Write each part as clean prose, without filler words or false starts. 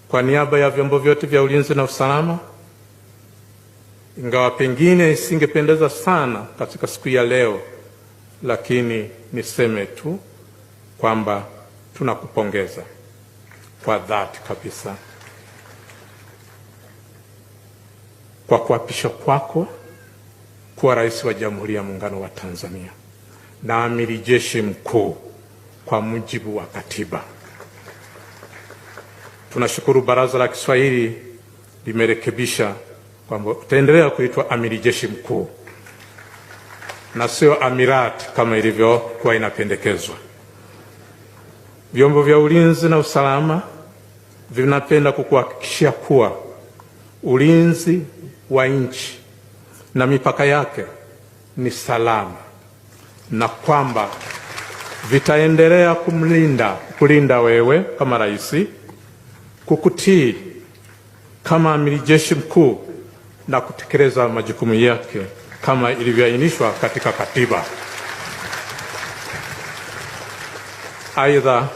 Kwa niaba ya vyombo vyote vya ulinzi na usalama, ingawa pengine isingependeza sana katika siku ya leo, lakini niseme tu kwamba tunakupongeza kwa dhati kabisa kwa kuapishwa kwako kuwa Rais wa Jamhuri ya Muungano wa Tanzania na Amiri Jeshi Mkuu kwa mujibu wa katiba. Tunashukuru Baraza la Kiswahili limerekebisha kwamba utaendelea kuitwa Amiri Jeshi Mkuu na sio Amirati kama ilivyokuwa inapendekezwa. Vyombo vya ulinzi na usalama vinapenda kukuhakikishia kuwa ulinzi wa nchi na mipaka yake ni salama na kwamba vitaendelea kulinda wewe kama rais, kukutii kama Amiri Jeshi Mkuu na kutekeleza majukumu yake kama ilivyoainishwa katika katiba. Aidha,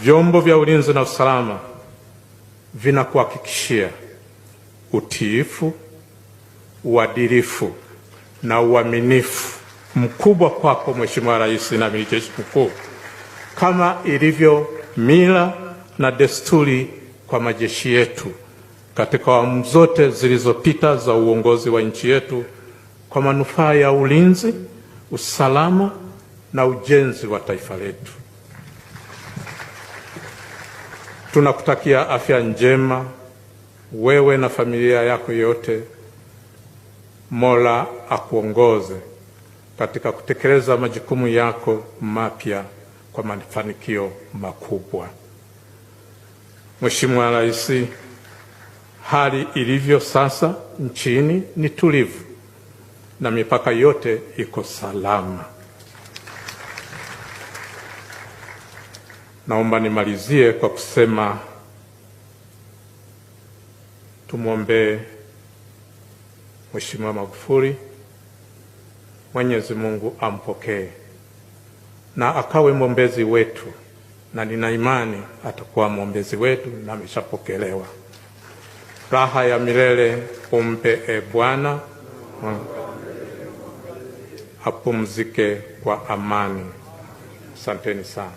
vyombo vya ulinzi na usalama vinakuhakikishia utiifu, uadilifu na uaminifu mkubwa kwako Mheshimiwa Rais na Amiri Jeshi Mkuu, kama ilivyo mila na desturi kwa majeshi yetu katika awamu zote zilizopita za uongozi wa nchi yetu kwa manufaa ya ulinzi, usalama na ujenzi wa taifa letu. Tunakutakia afya njema wewe na familia yako yote. Mola akuongoze katika kutekeleza majukumu yako mapya kwa mafanikio makubwa. Mheshimiwa Rais, hali ilivyo sasa nchini ni tulivu na mipaka yote iko salama. Naomba nimalizie kwa kusema tumwombee Mheshimiwa Magufuli, Mwenyezi Mungu ampokee na akawe mwombezi wetu, na nina imani atakuwa mwombezi wetu na ameshapokelewa. Raha ya milele umpe Bwana, apumzike kwa amani. Asanteni sana.